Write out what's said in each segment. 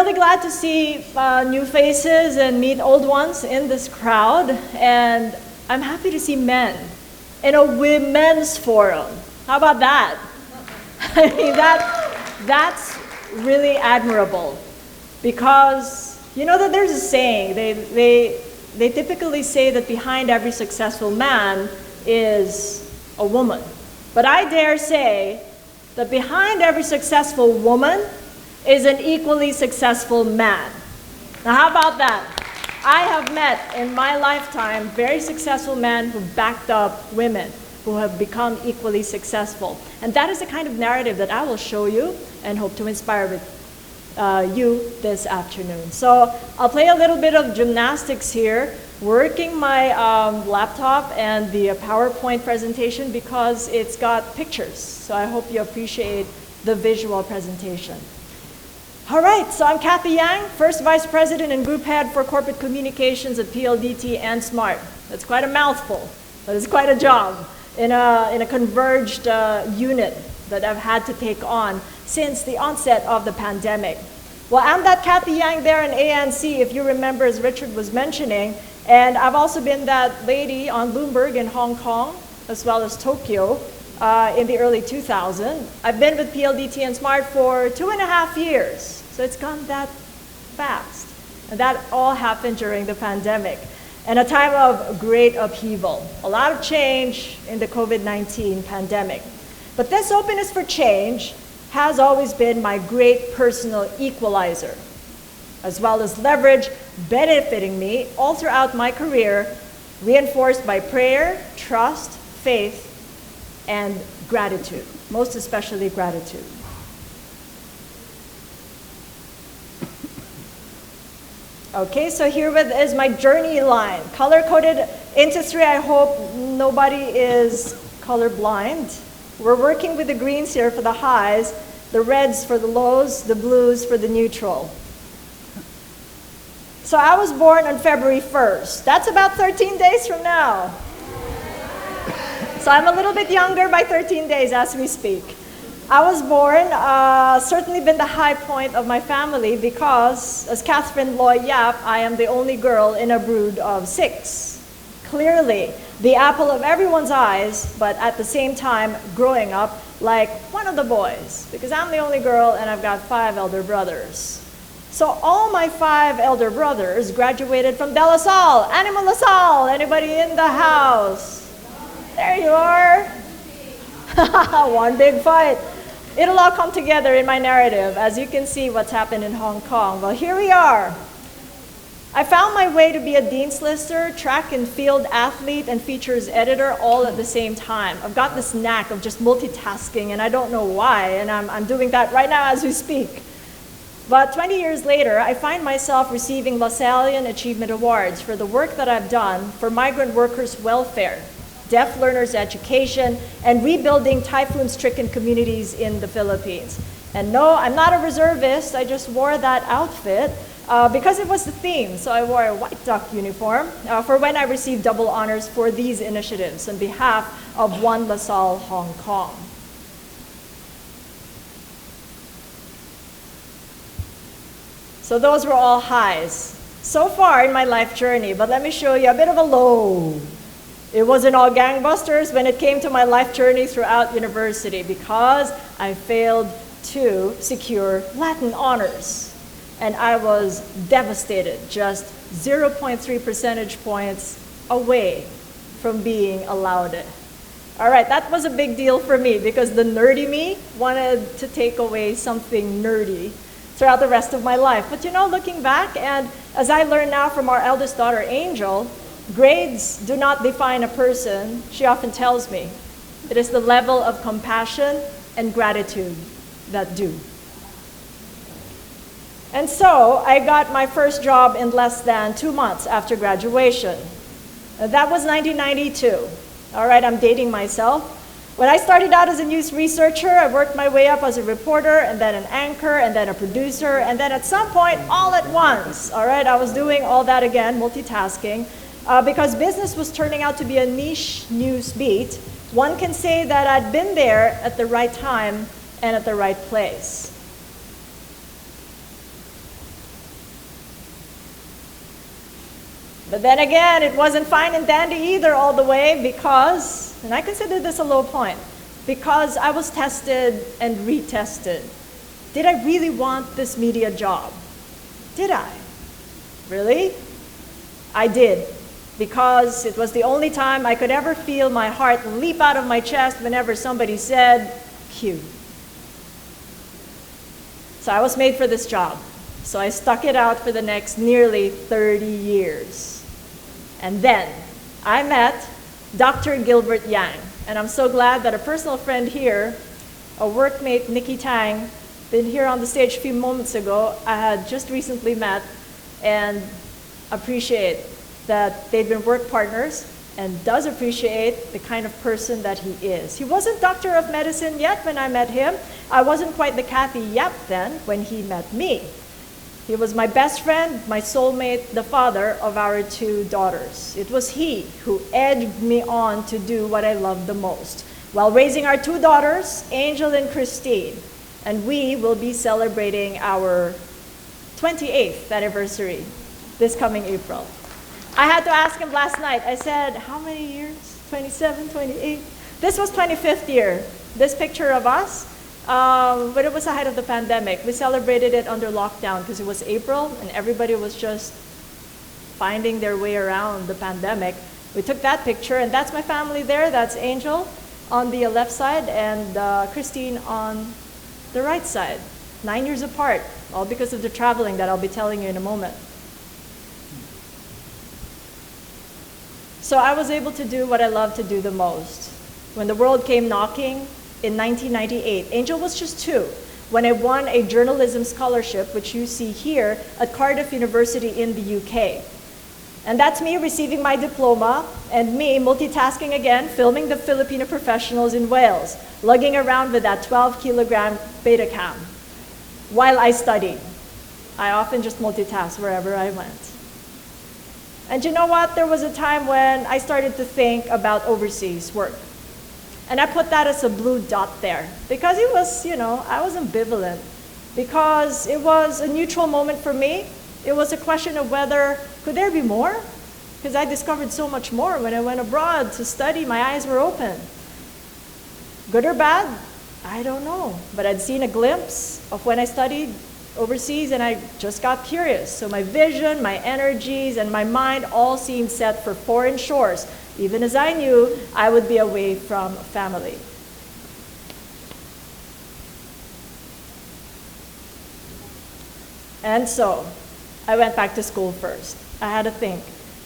really glad to see new faces and meet old ones in this crowd. And I'm happy to see men in a women's forum. How about that? I mean, that's really admirable, because you know that there's a saying, they typically say that behind every successful man is a woman. But I dare say that behind every successful woman is an equally successful man. Now how about that? I have met in my lifetime very successful men who backed up women who have become equally successful. And that is the kind of narrative that I will show you and hope to inspire with you this afternoon. So I'll play a little bit of gymnastics here, working my laptop and the PowerPoint presentation because it's got pictures. So I hope you appreciate the visual presentation. All right, so I'm Cathy Yang, First Vice President and Group Head for Corporate Communications at PLDT and Smart. That's quite a mouthful, but it's quite a job in a converged unit that I've had to take on since the onset of the pandemic. Well, I'm that Cathy Yang there in ANC, if you remember, as Richard was mentioning, and I've also been that lady on Bloomberg in Hong Kong, as well as Tokyo, in the early 2000s. I've been with PLDT and Smart for 2.5 years. So it's gone that fast. And that all happened during the pandemic and a time of great upheaval. A lot of change in the COVID-19 pandemic. But this openness for change has always been my great personal equalizer, as well as leverage benefiting me all throughout my career, reinforced by prayer, trust, faith, and gratitude, most especially gratitude. Okay, so here is my journey line, color-coded into 3. I hope nobody is colorblind. We're working with the greens here for the highs, the reds for the lows, the blues for the neutral. So I was born on February 1st. That's about 13 days from now. So I'm a little bit younger by 13 days as we speak. I was born, certainly been the high point of my family because, as Catherine Lloyd Yap, I am the only girl in a brood of 6. Clearly, the apple of everyone's eyes, but at the same time, growing up like one of the boys, because I'm the only girl and I've got 5 elder brothers. So all my 5 elder brothers graduated from De La Salle, Anima La Salle. Anybody in the house? There you are. One big fight. It'll all come together in my narrative as you can see what's happened in Hong Kong. Well, here we are. I found my way to be a Dean's Lister, track and field athlete, and features editor all at the same time. I've got this knack of just multitasking, and I don't know why, and I'm doing that right now as we speak. But 20 years later, I find myself receiving LaSallian Achievement Awards for the work that I've done for migrant workers' welfare, deaf learners' education, and rebuilding typhoon-stricken communities in the Philippines. And no, I'm not a reservist. I just wore that outfit because it was the theme. So I wore a white duck uniform for when I received double honors for these initiatives on behalf of One LaSalle Hong Kong. So those were all highs so far in my life journey, but let me show you a bit of a low. It wasn't all gangbusters when it came to my life journey throughout university because I failed to secure Latin honors. And I was devastated, just 0.3 percentage points away from being allowed it. All right, that was a big deal for me because the nerdy me wanted to take away something nerdy throughout the rest of my life. But you know, looking back, and as I learned now from our eldest daughter, Angel, grades do not define a person, she often tells me. It is the level of compassion and gratitude that do. And so I got my first job in less than 2 months after graduation. That was 1992. All right, I'm dating myself. When I started out as a news researcher, I worked my way up as a reporter, and then an anchor, and then a producer, and then at some point, all at once. All right, I was doing all that again, multitasking. Because business was turning out to be a niche news beat, one can say that I'd been there at the right time and at the right place. But then again, it wasn't fine and dandy either all the way because, and I consider this a low point, because I was tested and retested. Did I really want this media job? Did I? Really? I did, because it was the only time I could ever feel my heart leap out of my chest whenever somebody said, Q. So I was made for this job. So I stuck it out for the next nearly 30 years. And then I met Dr. Gilbert Yang. And I'm so glad that a personal friend here, a workmate, Nikki Tang, been here on the stage a few moments ago, I had just recently met, and appreciate that they've been work partners and does appreciate the kind of person that he is. He wasn't Doctor of Medicine yet when I met him. I wasn't quite the Cathy Yap then when he met me. He was my best friend, my soulmate, the father of our 2 daughters. It was he who egged me on to do what I loved the most while raising our 2 daughters, Angel and Christine. And we will be celebrating our 28th anniversary this coming April. I had to ask him last night. I said, how many years? 27, 28? This was 25th year. This picture of us, but it was the height of the pandemic. We celebrated it under lockdown because it was April and everybody was just finding their way around the pandemic. We took that picture, and that's my family there. That's Angel on the left side and Christine on the right side. 9 years apart, all because of the traveling that I'll be telling you in a moment. So I was able to do what I love to do the most. When the world came knocking in 1998, Angel was just 2 when I won a journalism scholarship, which you see here, at Cardiff University in the UK. And that's me receiving my diploma and me multitasking again, filming the Filipino professionals in Wales, lugging around with that 12-kilogram Betacam while I studied. I often just multitask wherever I went. And you know what? There was a time when I started to think about overseas work. And I put that as a blue dot there because it was, I was ambivalent because it was a neutral moment for me. It was a question of whether, could there be more? Because I discovered so much more when I went abroad to study. My eyes were open. Good or bad? I don't know. But I'd seen a glimpse of when I studied overseas and I just got curious. So my vision, my energies, and my mind all seemed set for foreign shores, even as I knew I would be away from family. And so I went back to school first. I had to think.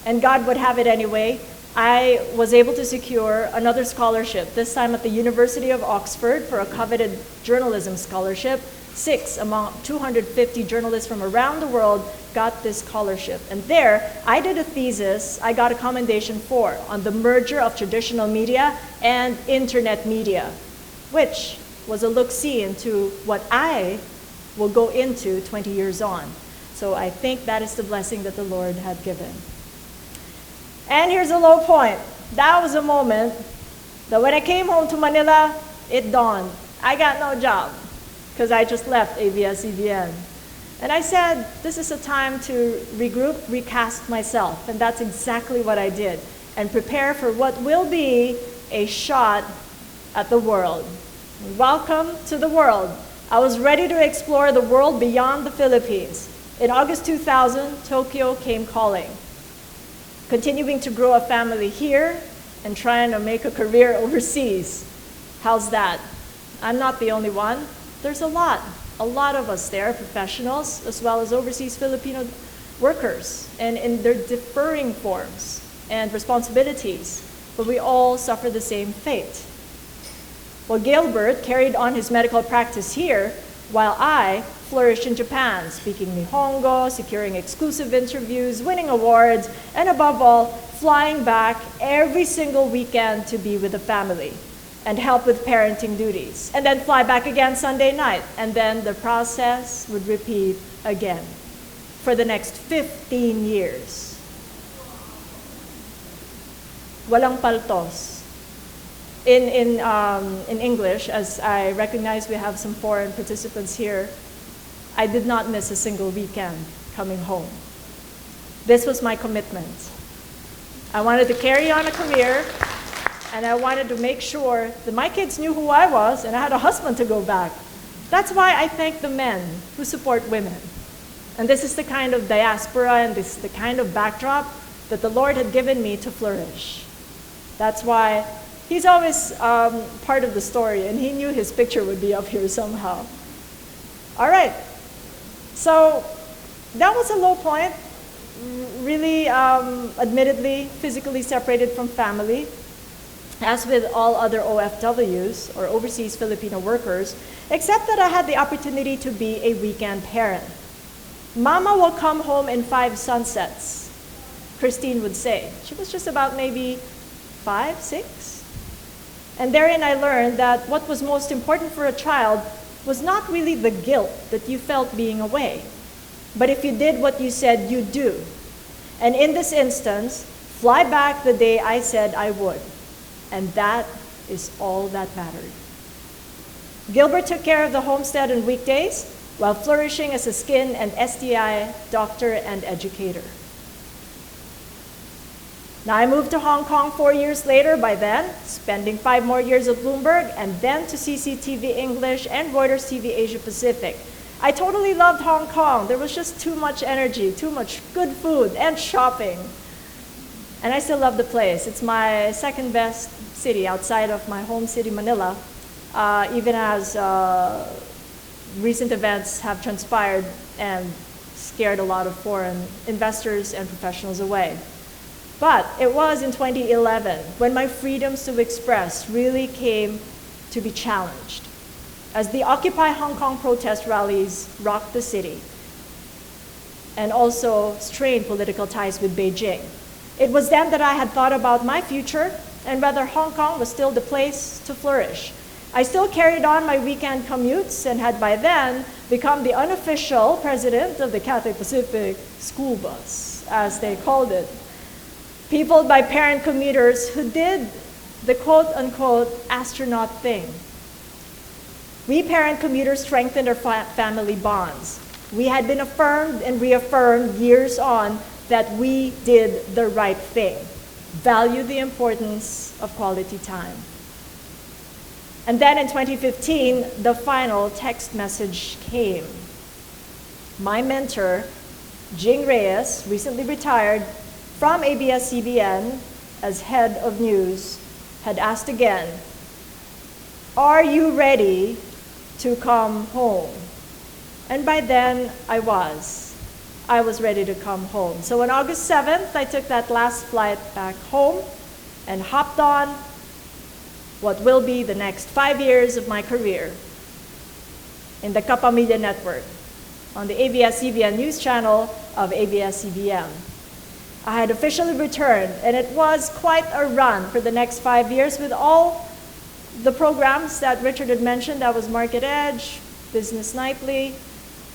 And God would have it anyway. I was able to secure another scholarship, this time at the University of Oxford for a coveted journalism scholarship. 6 among 250 journalists from around the world got this scholarship. And there, I did a thesis I got a commendation for on the merger of traditional media and internet media, which was a look-see into what I will go into 20 years on. So I think that is the blessing that the Lord had given. And here's a low point. That was a moment that when I came home to Manila, it dawned. I got no job because I just left ABS-CBN. And I said, this is a time to regroup, recast myself. And that's exactly what I did. And prepare for what will be a shot at the world. Welcome to the world. I was ready to explore the world beyond the Philippines. In August 2000, Tokyo came calling. Continuing to grow a family here and trying to make a career overseas. How's that? I'm not the only one. There's a lot of us there, professionals, as well as overseas Filipino workers, and in their differing forms and responsibilities, but we all suffer the same fate. Well, Gilbert carried on his medical practice here, while I flourished in Japan, speaking Nihongo, securing exclusive interviews, winning awards, and above all, flying back every single weekend to be with the family and help with parenting duties, and then fly back again Sunday night, and then the process would repeat again for the next 15 years. Walang paltos. In English, as I recognize we have some foreign participants here, I did not miss a single weekend coming home. This was my commitment. I wanted to carry on a career, and I wanted to make sure that my kids knew who I was, and I had a husband to go back. That's why I thank the men who support women. And this is the kind of diaspora and this is the kind of backdrop that the Lord had given me to flourish. That's why he's always part of the story, and he knew his picture would be up here somehow. All right, so that was a low point, really admittedly physically separated from family. As with all other OFWs, or overseas Filipino workers, except that I had the opportunity to be a weekend parent. Mama will come home in 5 sunsets, Christine would say. She was just about maybe 5, 6. And therein I learned that what was most important for a child was not really the guilt that you felt being away, but if you did what you said you'd do. And in this instance, fly back the day I said I would. And that is all that mattered. Gilbert took care of the homestead on weekdays while flourishing as a skin and STI doctor and educator. Now I moved to Hong Kong 4 years later by then, spending 5 more years at Bloomberg and then to CCTV English and Reuters TV Asia Pacific. I totally loved Hong Kong. There was just too much energy, too much good food and shopping. And I still love the place. It's my second best city outside of my home city, Manila, even as recent events have transpired and scared a lot of foreign investors and professionals away. But it was in 2011 when my freedoms to express really came to be challenged, as the Occupy Hong Kong protest rallies rocked the city and also strained political ties with Beijing. It was then that I had thought about my future and whether Hong Kong was still the place to flourish. I still carried on my weekend commutes and had by then become the unofficial president of the Cathay Pacific school bus, as they called it, peopled by parent commuters who did the quote-unquote astronaut thing. We parent commuters strengthened our family bonds. We had been affirmed and reaffirmed years on that we did the right thing, value the importance of quality time. And then in 2015, the final text message came. My mentor, Jing Reyes, recently retired from ABS-CBN as head of news, had asked again, "Are you ready to come home?" And by then, I was. I was ready to come home. So on August 7th, I took that last flight back home and hopped on what will be the next 5 years of my career in the Kapamilya Network on the ABS-CBN news channel of ABS-CBN. I had officially returned, and it was quite a run for the next 5 years with all the programs that Richard had mentioned. That was Market Edge, Business Nightly,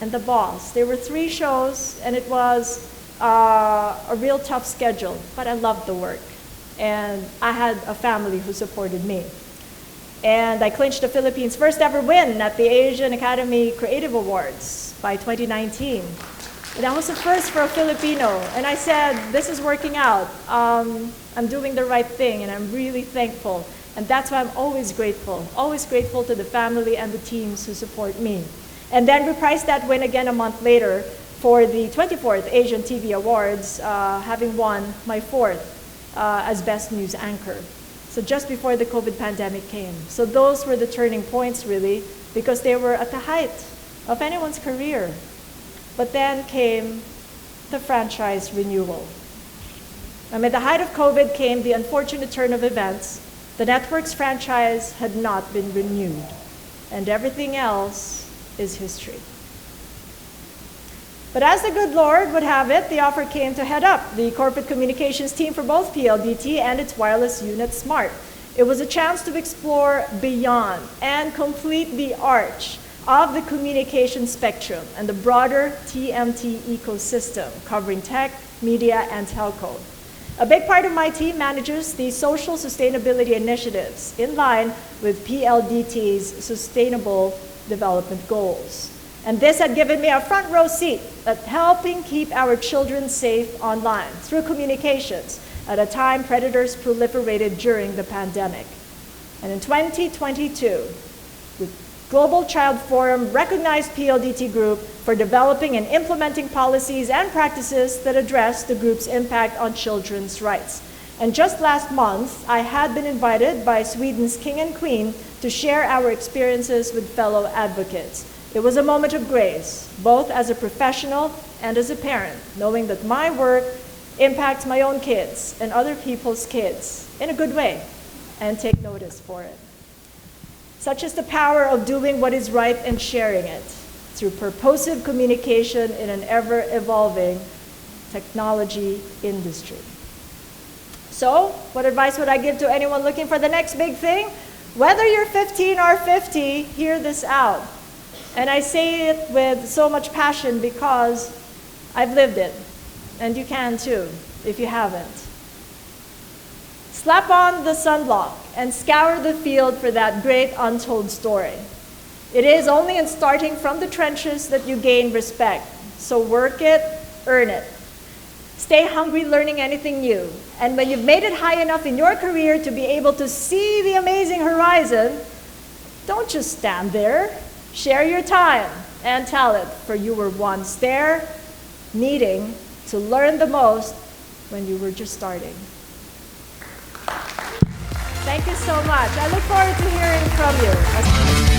and The Boss. There were 3 shows, and it was a real tough schedule, but I loved the work. And I had a family who supported me. And I clinched the Philippines' first ever win at the Asian Academy Creative Awards by 2019. And that was the first for a Filipino. And I said, this is working out. I'm doing the right thing, and I'm really thankful. And that's why I'm always grateful to the family and the teams who support me. And then reprised that win again a month later for the 24th Asian TV Awards, having won my 4th as Best News Anchor. So just before the COVID pandemic came. So those were the turning points really, because they were at the height of anyone's career. But then came the franchise renewal. And at the height of COVID came the unfortunate turn of events. The network's franchise had not been renewed, and everything else is history. But as the good Lord would have it, the offer came to head up the corporate communications team for both PLDT and its wireless unit, Smart. It was a chance to explore beyond and complete the arch of the communication spectrum and the broader TMT ecosystem, covering tech, media, and telco. A big part of my team manages the social sustainability initiatives in line with PLDT's sustainable development goals. And this had given me a front row seat at helping keep our children safe online through communications at a time predators proliferated during the pandemic. And in 2022, the Global Child Forum recognized PLDT Group for developing and implementing policies and practices that address the group's impact on children's rights. And just last month, I had been invited by Sweden's King and Queen to share our experiences with fellow advocates. It was a moment of grace, both as a professional and as a parent, knowing that my work impacts my own kids and other people's kids in a good way, and take notice for it. Such is the power of doing what is right and sharing it through purposive communication in an ever-evolving technology industry. So, what advice would I give to anyone looking for the next big thing? Whether you're 15 or 50, hear this out. And I say it with so much passion because I've lived it, and you can too, if you haven't. Slap on the sunblock and scour the field for that great untold story. It is only in starting from the trenches that you gain respect. So work it, earn it. Stay hungry learning anything new. And when you've made it high enough in your career to be able to see the amazing horizon, don't just stand there. Share your time and talent, for you were once there, needing to learn the most when you were just starting. Thank you so much. I look forward to hearing from you.